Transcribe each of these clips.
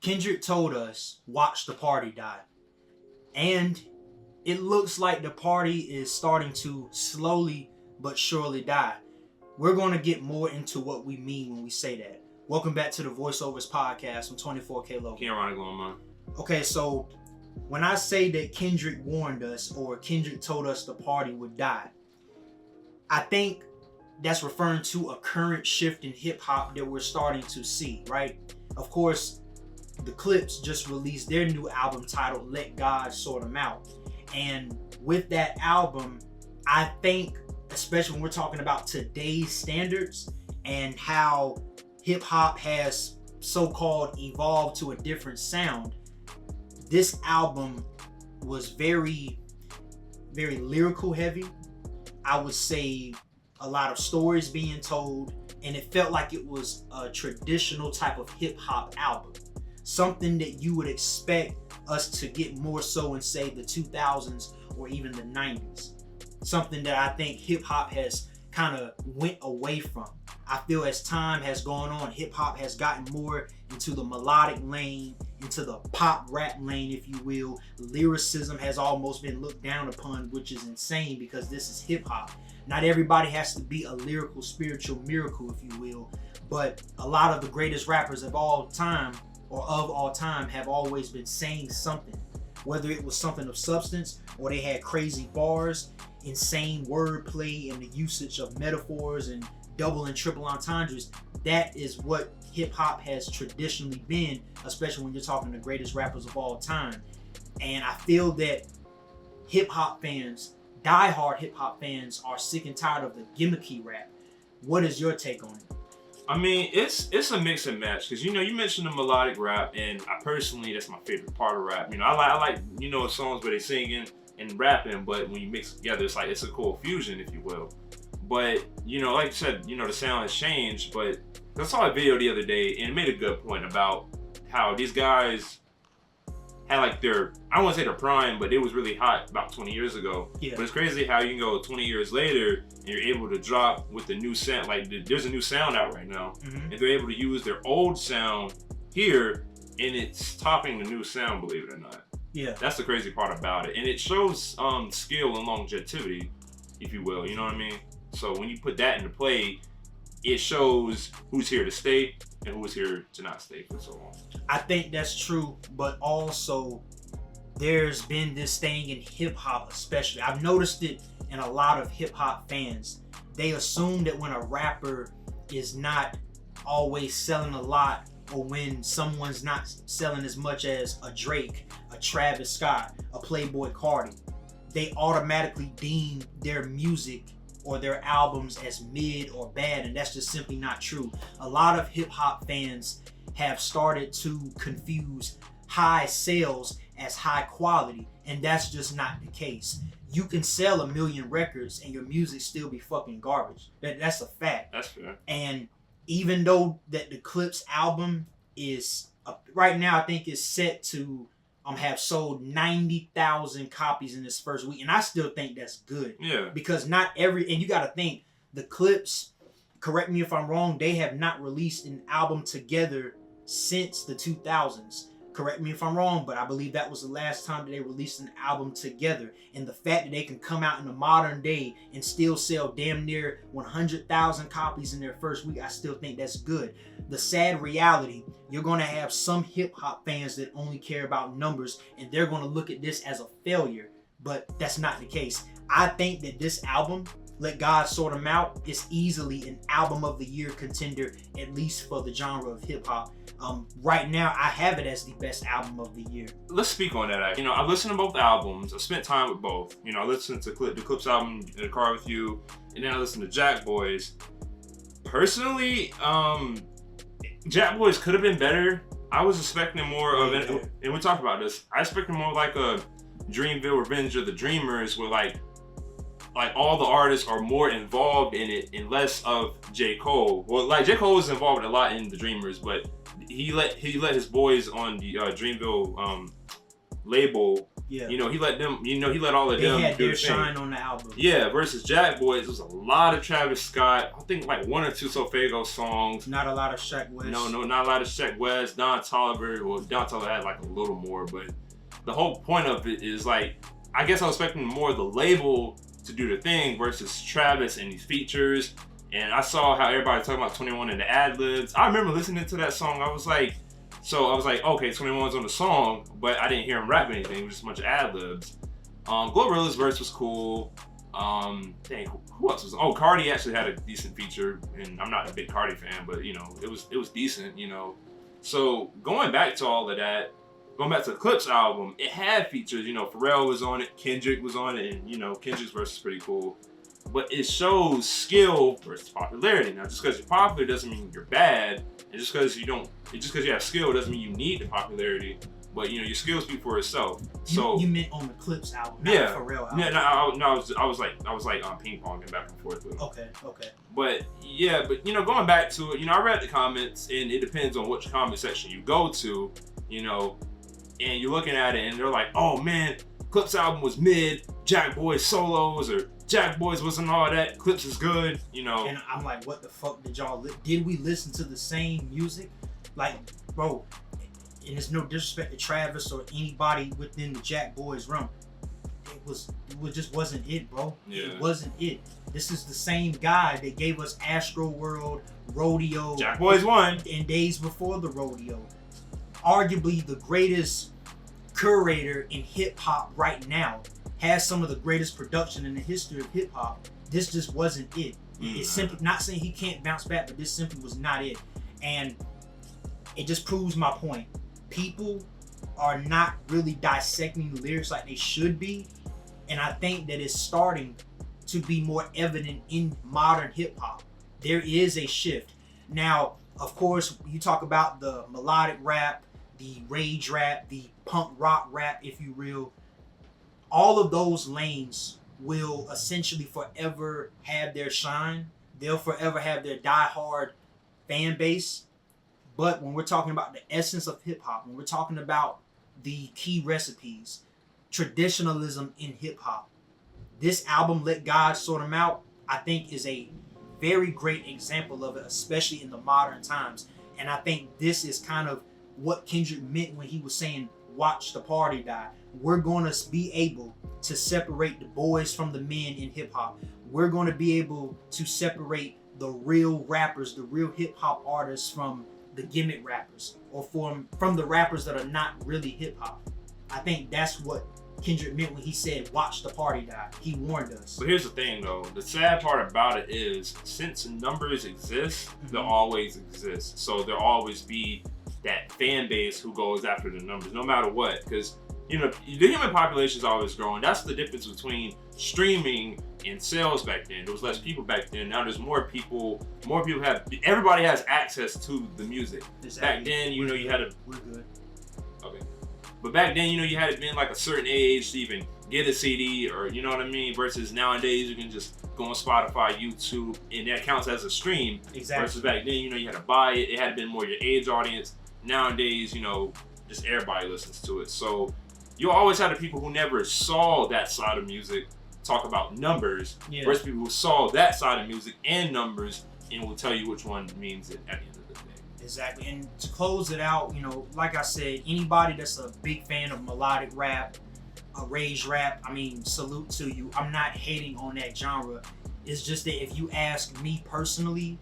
Kendrick told us, watch the party die. And it looks like the party is starting to slowly but surely die. We're going to get more into what we mean when we say that. Welcome back to the Voiceovers Podcast from 24K Local. Okay, so when I say that Kendrick warned us or Kendrick told us the party would die, I think that's referring to a current shift in hip-hop that we're starting to see, right? Of course, the Clipse just released their new album titled Let God Sort 'Em Out. And with that album, I think, especially when we're talking about today's standards and how hip-hop has so-called evolved to a different sound, this album was very, very lyrical heavy. I would say a lot of stories being told, and it felt like it was a traditional type of hip-hop album. Something that you would expect us to get more so in, say, the 2000s or even the 90s. Something that I think hip-hop has kind of went away from. I feel as time has gone on, hip-hop has gotten more into the melodic lane, into the pop rap lane, if you will. Lyricism has almost been looked down upon, which is insane because this is hip-hop. Not everybody has to be a lyrical, spiritual miracle, if you will, but a lot of the greatest rappers of all time have always been saying something. Whether it was something of substance or they had crazy bars, insane wordplay, and the usage of metaphors and double and triple entendres, that is what hip-hop has traditionally been, especially when you're talking the greatest rappers of all time. And I feel that hip-hop fans, die-hard hip-hop fans, are sick and tired of the gimmicky rap. What is your take on it? I mean, it's a mix and match because, you know, you mentioned the melodic rap, and I personally, that's my favorite part of rap. You know, I like you know, songs where they singing and rapping, but when you mix it together, it's like, it's a cool fusion, if you will. But, you know, like you said, you know, the sound has changed, but I saw a video the other day, and it made a good point about how these guys had like their, I don't want to say their prime, but it was really hot about 20 years ago. Yeah. But it's crazy how you can go 20 years later and you're able to drop with the new sound. Like, there's a new sound out right now, and they're able to use their old sound here, and it's topping the new sound, believe it or not. Yeah. That's the crazy part about it. And it shows skill and longevity, if you will, you know what I mean? So when you put that into play, it shows who's here to stay and who's here to not stay for so long. I think that's true, but also there's been this thing in hip-hop especially. I've noticed it in a lot of hip-hop fans. They assume that when a rapper is not always selling a lot, or when someone's not selling as much as a Drake, a Travis Scott, a Playboi Carti, they automatically deem their music or their albums as mid or bad, and that's just simply not true. A lot of hip-hop fans have started to confuse high sales as high quality, and that's just not the case. You can sell 1 million records and your music still be fucking garbage. That's a fact. That's fair. And even though that the Clipse album is right now, I think is set to have sold 90,000 copies in this first week, and I still think that's good. Yeah. Because not every, and you got to think, the Clipse, correct me if I'm wrong, they have not released an album together since the 2000s. Correct me if I'm wrong, but I believe that was the last time that they released an album together. And the fact that they can come out in the modern day and still sell damn near 100,000 copies in their first week, I still think that's good. The sad reality, you're going to have some hip-hop fans that only care about numbers, and they're going to look at this as a failure, but that's not the case. I think that this album, Let God Sort 'Em Out, is easily an album of the year contender, at least for the genre of hip-hop. Right now, I have it as the best album of the year. Let's speak on that. You know, I've listened to both albums. I spent time with both. You know, I listened to the Clipse album in the car with you, and then I listened to Jack Boys. Personally, Jack Boys could have been better. I was expecting more of it, and we talked about this. I expected more like a Dreamville Revenge of the Dreamers, where like all the artists are more involved in it and less of J. Cole. Well, like J. Cole was involved a lot in the Dreamers, but he let his boys on the Dreamville label Yeah. You know, he let them. You know, he let all of them They had do their the thing. shine on the album. Yeah, versus Jack Boys, it was a lot of Travis Scott. I think like 1 or 2 Sofego songs. Not a lot of Shaq West. No, not a lot of Shaq West. Don Toliver. Well, Don Toliver had like a little more, but the whole point of it is like, I guess I was expecting more of the label to do the thing versus Travis and these features. And I saw how everybody was talking about 21 and the ad libs. I remember listening to that song. I was like, okay, 21's on the song, but I didn't hear him rap anything. It was just a bunch of ad libs. Glorilla's verse was cool. Dang, who else was? Oh, Cardi actually had a decent feature, and I'm not a big Cardi fan, but you know, it was decent, you know. So going back to all of that, going back to the Clipse album, it had features. You know, Pharrell was on it, Kendrick was on it, and you know, Kendrick's verse is pretty cool. But it shows skill versus popularity. Now, just because you're popular doesn't mean you're bad, and just because you have skill doesn't mean you need the popularity. But you know, your skills speak for itself. So you meant on the Clipse album, not yeah, the Pharrell album. Yeah, I was like ping ponging back and forth with it. Okay. But yeah, you know, going back to it, you know, I read the comments, and it depends on which comment section you go to, you know, and you're looking at it, and they're like, oh man, Clipse album was mid, Jack Boys solos, or Jack Boys wasn't all that, Clipse is good, you know. And I'm like, what the fuck did y'all did we listen to the same music? Like, bro, and it's no disrespect to Travis or anybody within the Jack Boys realm. It just wasn't it, bro. Yeah. It wasn't it. This is the same guy that gave us Astro World, Rodeo. Jack Boys won. And days before the Rodeo. Arguably the greatest curator in hip hop right now. Has some of the greatest production in the history of hip hop. This just wasn't it. It's simply not saying he can't bounce back, but this simply was not it. And it just proves my point. People are not really dissecting the lyrics like they should be. And I think that it's starting to be more evident in modern hip hop. There is a shift. Now, of course, you talk about the melodic rap, the rage rap, the punk rock rap, if you will. All of those lanes will essentially forever have their shine. They'll forever have their diehard fan base. But when we're talking about the essence of hip hop, when we're talking about the key recipes, traditionalism in hip hop, this album, Let God Sort 'Em Out, I think is a very great example of it, especially in the modern times. And I think this is kind of what Kendrick meant when he was saying, watch the party die. We're going to be able to separate the boys from the men in hip hop. We're going to be able to separate the real rappers, the real hip hop artists from the gimmick rappers, or from the rappers that are not really hip hop. I think that's what Kendrick meant when he said, watch the party die. He warned us. But here's the thing though, the sad part about it is, since numbers exist, they'll always exist. So there'll always be that fan base who goes after the numbers, no matter what. Because, you know, the human population is always growing. That's the difference between streaming and sales back then. There was less people back then. Now there's more people. Everybody has access to the music. Exactly. Back then, you know, you had to. We're good. Okay. But back then, you know, you had to be in like a certain age to even get a CD, or you know what I mean. Versus nowadays, you can just go on Spotify, YouTube, and that counts as a stream. Exactly. Versus back then, you know, you had to buy it. It had been more your age audience. Nowadays, you know, just everybody listens to it. So you always have the people who never saw that side of music talk about numbers, versus people who saw that side of music and numbers and will tell you which one means it at the end of the day. Exactly. And to close it out, you know, like I said, anybody that's a big fan of melodic rap, a rage rap, I mean, salute to you. I'm not hating on that genre. It's just that if you ask me personally,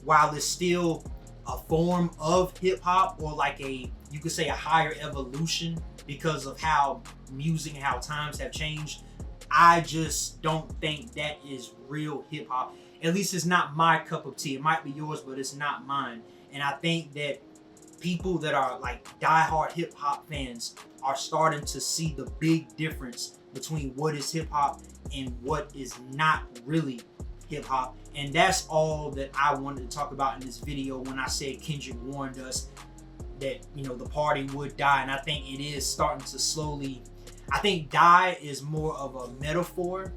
while it's still a form of hip hop, or like you could say a higher evolution because of how music and how times have changed, I just don't think that is real hip hop. At least it's not my cup of tea. It might be yours, but it's not mine. And I think that people that are like diehard hip hop fans are starting to see the big difference between what is hip hop and what is not really hip hop. And that's all that I wanted to talk about in this video when I said Kendrick warned us that, you know, the party would die. And I think it is starting to slowly, I think die is more of a metaphor,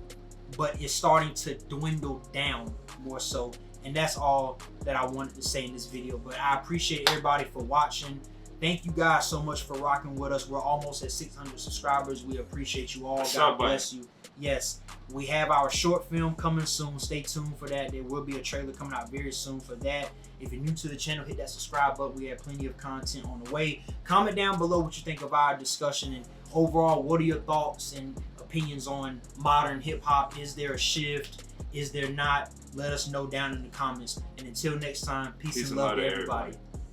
but it's starting to dwindle down more so. And that's all that I wanted to say in this video. But I appreciate everybody for watching. thank you guys so much for rocking with us. We're almost at 600 subscribers. We appreciate you all. What's God up, buddy? bless you. Yes, we have our short film coming soon. Stay tuned for that. There will be a trailer coming out very soon for that. If you're new to the channel, hit that subscribe button. We have plenty of content on the way. Comment down below what you think of our discussion, and overall, what are your thoughts and opinions on modern hip-hop? Is there a shift? Is there not? Let us know down in the comments. And until next time, peace and love to everybody.